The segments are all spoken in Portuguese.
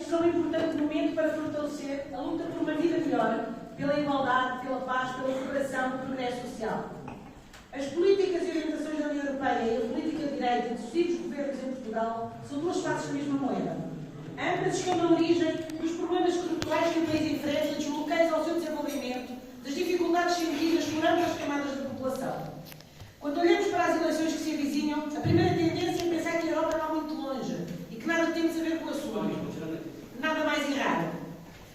será um importante momento para fortalecer a luta por uma vida melhor, pela igualdade, pela paz, pela cooperação e progresso social. As políticas e orientações da União Europeia e a política de direita de sucessivos governos em Portugal são duas faces da mesma moeda. Ambas escondem a origem dos problemas estruturais que o país enfrenta, dos bloqueios ao seu desenvolvimento, das dificuldades sentidas por ambas as camadas da população. Quando olhamos para as eleições que se avizinham, a primeira tendência é pensar que a Europa está muito longe e que nada tem a ver com o assunto. Nada mais errado.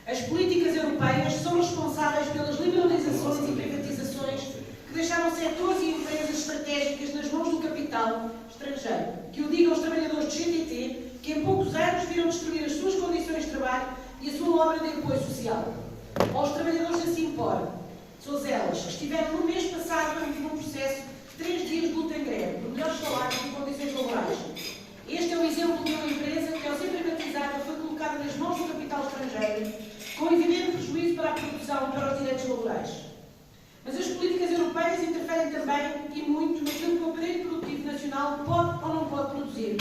As políticas europeias são responsáveis pelas liberalizações e privatizações que deixaram setores e empresas estratégicas nas mãos do capital estrangeiro, que o digam os trabalhadores do GTT, que em poucos anos viram destruir as suas condições de trabalho e a sua obra de apoio social. Ou os trabalhadores da Simpor, são elas, que estiveram no mês passado num processo de 3 dias de luta em greve, por melhores salários e condições laborais. Este é o exemplo de uma empresa que, ao ser privatizada, foi colocada nas mãos do capital estrangeiro, com evidente prejuízo para a produção e para os direitos laborais. Mas as políticas europeias interferem também, e muito, naquilo que o aparelho produtivo nacional pode ou não pode produzir.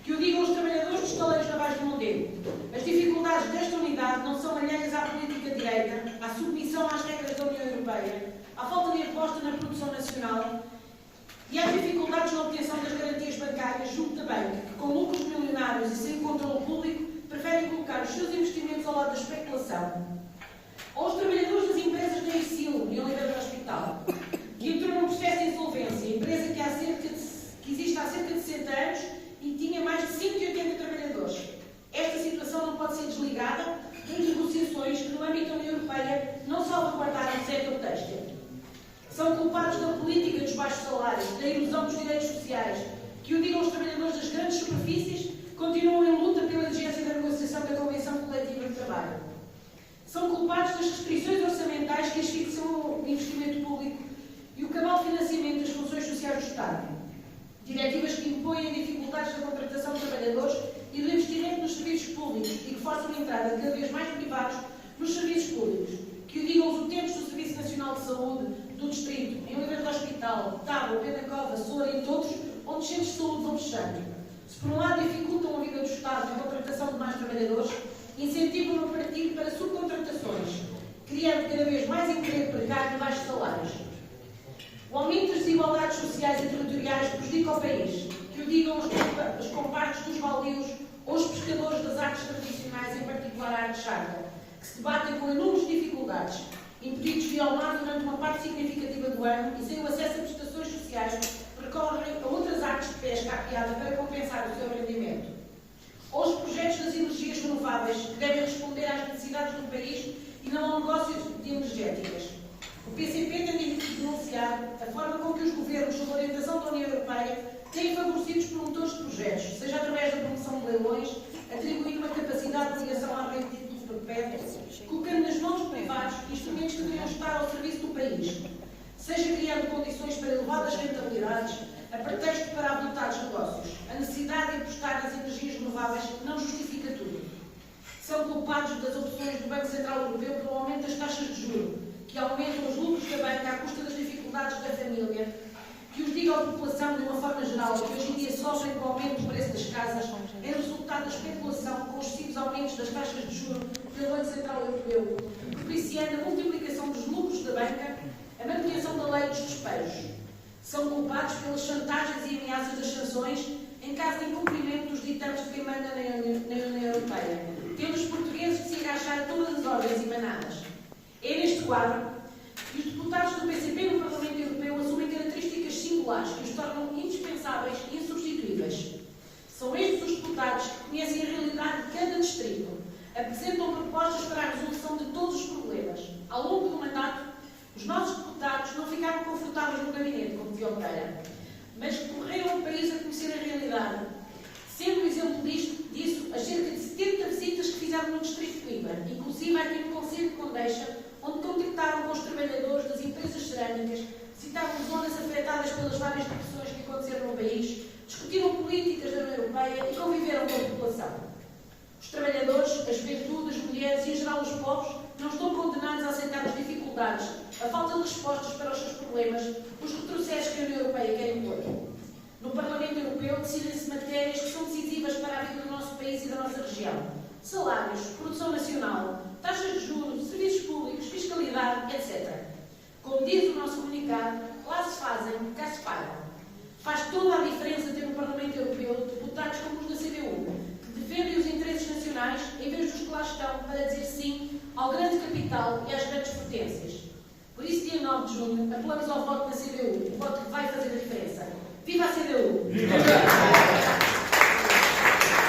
Que o digam os trabalhadores dos estaleiros navais do Mondego. As dificuldades desta unidade não são alheias à política direita, à submissão às regras da União Europeia, à falta de aposta na produção nacional e às dificuldades na obtenção das garantias bancárias junto da banca, que com lucros milionários e sem controle público preferem colocar os seus investimentos ao lado da especulação. Ou os trabalhadores das empresas da Ercil e Oliveira do Hospital, que entrou num processo de insolvência, empresa que existe há cerca de 60 anos e tinha mais de 180 trabalhadores. Esta situação não pode ser desligada das negociações que, no âmbito da União Europeia, não salvaguardaram o setor têxtil. São culpados da política dos baixos salários, da erosão dos direitos sociais, que o digam os trabalhadores das grandes superfícies, continuam em luta pela exigência da negociação da Convenção Coletiva de Trabalho. São culpados das restrições orçamentais que asfixiam o investimento público e o cabal financiamento das funções sociais do Estado. Diretivas que impõem dificuldades da contratação de trabalhadores e do investimento nos serviços públicos e que forçam a entrada de cada vez mais privados nos serviços públicos. Que o digam os utentes do Serviço Nacional de Saúde, do Distrito, em Oliveira do Hospital, Tábua, Penacova, Soura e todos, onde os centros de saúde vão fechando. Se por um lado dificultam a vida do Estado na contratação de mais trabalhadores, incentivam o partido para subcontratações, criando cada vez mais emprego precário e baixos salários. O aumento das desigualdades sociais e territoriais prejudica o país, que o digam os compartos dos baldios ou os pescadores das artes tradicionais, em particular a arte charca, que se debatem com inúmeras dificuldades, impedidos de ir ao mar durante uma parte significativa do ano e sem o acesso a prestações sociais, recorrem a outras artes de pesca à piada para compensar o seu rendimento. Ou os projetos das energias renováveis, que devem responder às necessidades do país e não ao negócio de energéticas. O PCP tem de denunciar a forma com que os governos, sob a orientação da União Europeia, têm favorecido os promotores de projetos, seja através da promoção de leilões, atribuindo uma capacidade de ligação à rede de títulos perpétuos, colocando nas mãos de privados instrumentos que deveriam estar ao serviço do país, seja criando condições para elevadas rentabilidades, a pretexto para habilitar os negócios. A necessidade de apostar nas energias renováveis não justifica tudo. São culpados das opções do Banco Central Europeu pelo aumento das taxas de juros, que aumentam os lucros da banca à custa das dificuldades da família, que os diga à população de uma forma geral, que hoje em dia sofrem com o aumento do preço das casas, é resultado da especulação com os excessivos aumentos das taxas de juros pelo Banco Central Europeu, propiciando a multiplicação dos lucros da banca, a manutenção da lei dos despejos. São culpados pelas chantagens e ameaças das sanções em caso de incumprimento dos ditames de quem manda na União Europeia, tendo os portugueses de se agachar a todas as ordens emanadas. É neste quadro que os deputados do PCP no Parlamento Europeu assumem características singulares que os tornam indispensáveis e insubstituíveis. São estes os deputados que conhecem a realidade de cada distrito, apresentam propostas para a resolução de todos os problemas. Ao longo do mandato, os nossos deputados não ficaram confortáveis no gabinete, como dizia Oteira, mas correram o país a conhecer a realidade, sendo o exemplo disso as cerca de 70 visitas que fizeram no Distrito de Coimbra, inclusive aqui no Conselho de Condeixa, onde contactaram com os trabalhadores das empresas cerâmicas, visitaram zonas afetadas pelas várias depressões que aconteceram no país, discutiram políticas da União Europeia e conviveram com a população. Os trabalhadores, a juventude, as mulheres e, em geral, os povos não estão condenados a aceitar as dificuldades, a falta de respostas para os seus problemas, os retrocessos que a União Europeia quer impor. No Parlamento Europeu decidem-se matérias que são decisivas para a vida do nosso país e da nossa região. salários, produção nacional, taxas de juros, serviços públicos, fiscalidade, etc. Como diz o nosso comunicado, lá se fazem, cá se pagam. Faz toda a diferença ter no Parlamento Europeu deputados como os da CDU, que defendem os interesses nacionais em vez dos que lá estão para dizer sim ao grande capital e às grandes potências. Por isso, dia 9 de junho, apelamos ao voto da CDU, o voto que vai fazer a diferença. Viva a CDU! Viva!